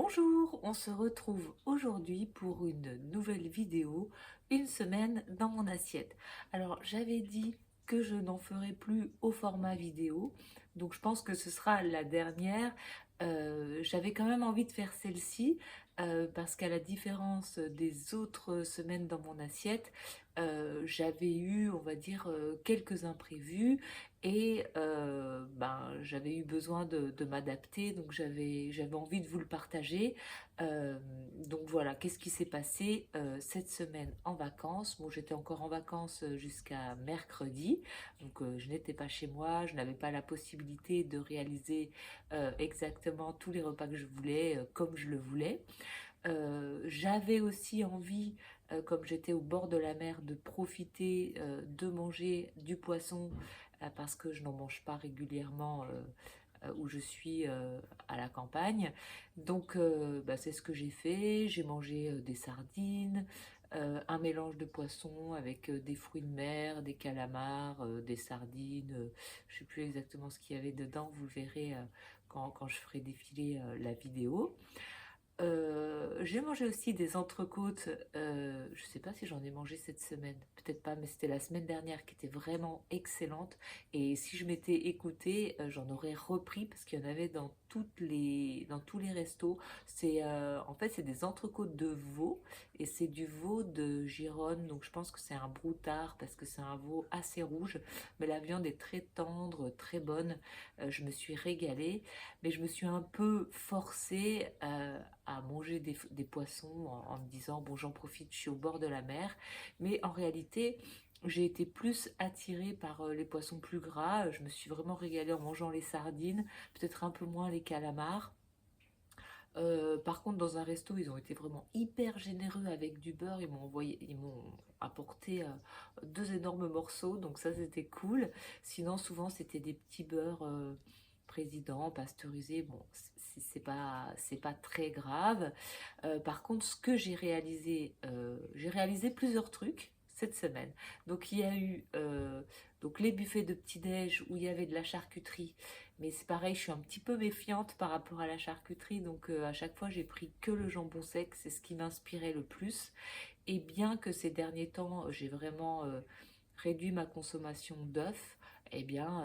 Bonjour, on se retrouve aujourd'hui pour une nouvelle vidéo, une semaine dans mon assiette. Alors j'avais dit que je n'en ferai plus au format vidéo, donc je pense que ce sera la dernière. J'avais quand même envie de faire celle-ci parce qu'à la différence des autres semaines dans mon assiette, j'avais eu, on va dire, quelques imprévus et j'avais eu besoin de m'adapter, donc j'avais envie de vous le partager. Euh, donc voilà, qu'est-ce qui s'est passé cette semaine en vacances? Bon, j'étais encore en vacances jusqu'à mercredi, donc je n'étais pas chez moi, je n'avais pas la possibilité de réaliser exactement tous les repas que je voulais comme je le voulais. J'avais aussi envie, comme j'étais au bord de la mer, de profiter de manger du poisson parce que je n'en mange pas régulièrement où je suis à la campagne. Donc c'est ce que j'ai fait. J'ai mangé des sardines, un mélange de poissons avec des fruits de mer, des calamars, des sardines. Je ne sais plus exactement ce qu'il y avait dedans. Vous le verrez quand je ferai défiler la vidéo. J'ai mangé aussi des entrecôtes. Je sais pas si j'en ai mangé cette semaine, peut-être pas, mais c'était la semaine dernière qui était vraiment excellente. Et si je m'étais écoutée, j'en aurais repris parce qu'il y en avait dans tous les restos. En fait, c'est des entrecôtes de veau et c'est du veau de Gironde. Donc je pense que c'est un broutard parce que c'est un veau assez rouge, mais la viande est très tendre, très bonne. Je me suis régalée, mais je me suis un peu forcée à manger des poissons en me disant bon, j'en profite, je suis au bord de la mer. Mais en réalité, j'ai été plus attirée par les poissons plus gras. Je me suis vraiment régalée en mangeant les sardines, peut-être un peu moins les calamars. Par contre, dans un resto, ils ont été vraiment hyper généreux avec du beurre. Ils m'ont apporté deux énormes morceaux, donc ça c'était cool. Sinon, souvent c'était des petits beurres président pasteurisés. Bon, c'est pas très grave. Par contre, ce que j'ai réalisé plusieurs trucs cette semaine. Donc il y a eu donc les buffets de petit-déj où il y avait de la charcuterie, mais c'est pareil, je suis un petit peu méfiante par rapport à la charcuterie, donc à chaque fois j'ai pris que le jambon sec, c'est ce qui m'inspirait le plus. Et bien que ces derniers temps j'ai vraiment réduit ma consommation d'œufs, eh bien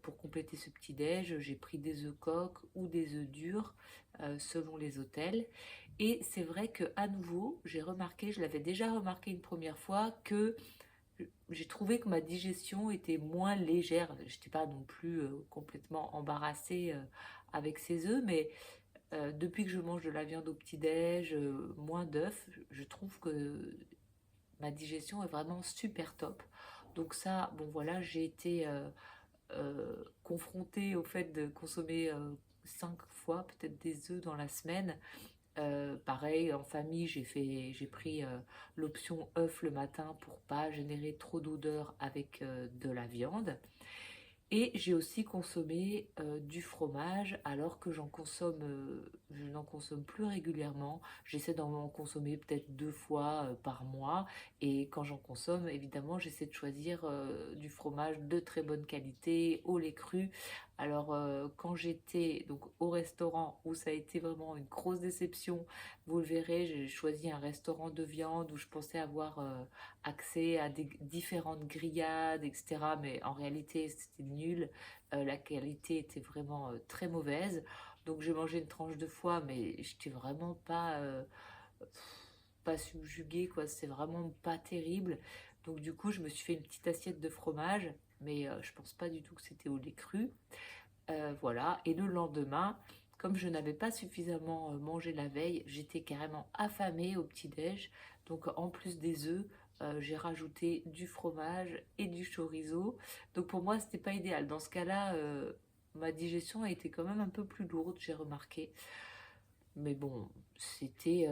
pour compléter ce petit-déj, j'ai pris des œufs coques ou des œufs durs selon les hôtels. Et c'est vrai que à nouveau, j'ai remarqué, je l'avais déjà remarqué une première fois, que j'ai trouvé que ma digestion était moins légère. Je n'étais pas non plus complètement embarrassée avec ces œufs, mais depuis que je mange de la viande au petit-déj, moins d'œufs, je trouve que ma digestion est vraiment super top. Donc ça, bon voilà, j'ai été confrontée au fait de consommer 5 fois peut-être des œufs dans la semaine. Pareil, en famille, j'ai pris l'option œuf le matin pour pas générer trop d'odeur avec de la viande. Et j'ai aussi consommé du fromage alors que je n'en consomme plus régulièrement. J'essaie d'en consommer peut-être 2 fois par mois. Et quand j'en consomme, évidemment, j'essaie de choisir du fromage de très bonne qualité, au lait cru. Alors quand j'étais donc au restaurant où ça a été vraiment une grosse déception, vous le verrez, j'ai choisi un restaurant de viande où je pensais avoir accès à des différentes grillades, etc. Mais en réalité, c'était nul. La qualité était vraiment très mauvaise. Donc j'ai mangé une tranche de foie, mais j'étais vraiment pas subjuguée, quoi. C'est vraiment pas terrible. Donc du coup, je me suis fait une petite assiette de fromage, mais je pense pas du tout que c'était au lait cru. Voilà. Et le lendemain, comme je n'avais pas suffisamment mangé la veille, j'étais carrément affamée au petit-déj. Donc en plus des œufs, j'ai rajouté du fromage et du chorizo. Donc pour moi, c'était pas idéal. Dans ce cas-là, ma digestion a été quand même un peu plus lourde, j'ai remarqué. Mais bon, c'était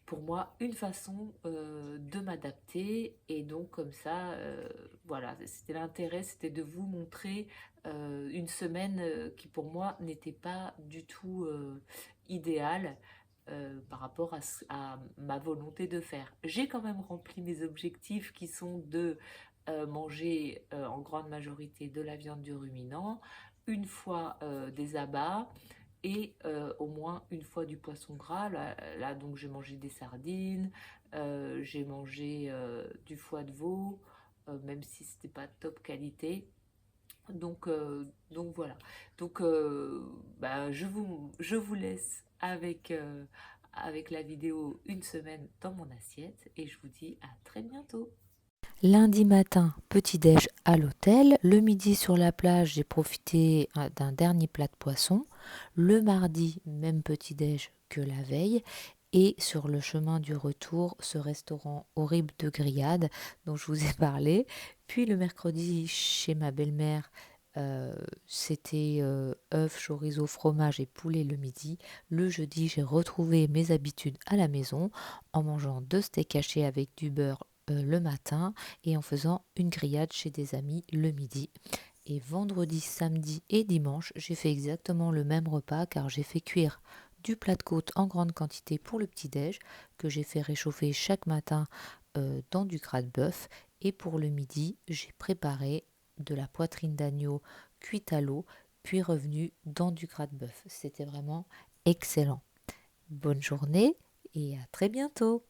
pour moi une façon de m'adapter. Et donc comme ça, voilà, c'était l'intérêt, c'était de vous montrer une semaine qui pour moi n'était pas du tout idéale par rapport à ma volonté de faire. J'ai quand même rempli mes objectifs qui sont de manger en grande majorité de la viande du ruminant, une fois des abats et au moins une fois du poisson gras. Là, donc j'ai mangé des sardines, j'ai mangé du foie de veau, même si c'était pas top qualité. Donc voilà. Donc bah, je vous laisse avec la vidéo une semaine dans mon assiette et je vous dis à très bientôt. Lundi matin, petit-déj à l'hôtel. Le midi sur la plage, j'ai profité d'un dernier plat de poisson. Le mardi, même petit-déj que la veille. Et sur le chemin du retour, ce restaurant horrible de grillade dont je vous ai parlé. Puis le mercredi, chez ma belle-mère, c'était œufs, chorizo, fromage et poulet le midi. Le jeudi, j'ai retrouvé mes habitudes à la maison en mangeant 2 steaks hachés avec du beurre le matin et en faisant une grillade chez des amis le midi. Et vendredi, samedi et dimanche, j'ai fait exactement le même repas car j'ai fait cuire du plat de côte en grande quantité pour le petit-déj que j'ai fait réchauffer chaque matin dans du gras de bœuf. Et pour le midi, j'ai préparé de la poitrine d'agneau cuite à l'eau, puis revenu dans du gras de bœuf. C'était vraiment excellent. Bonne journée et à très bientôt.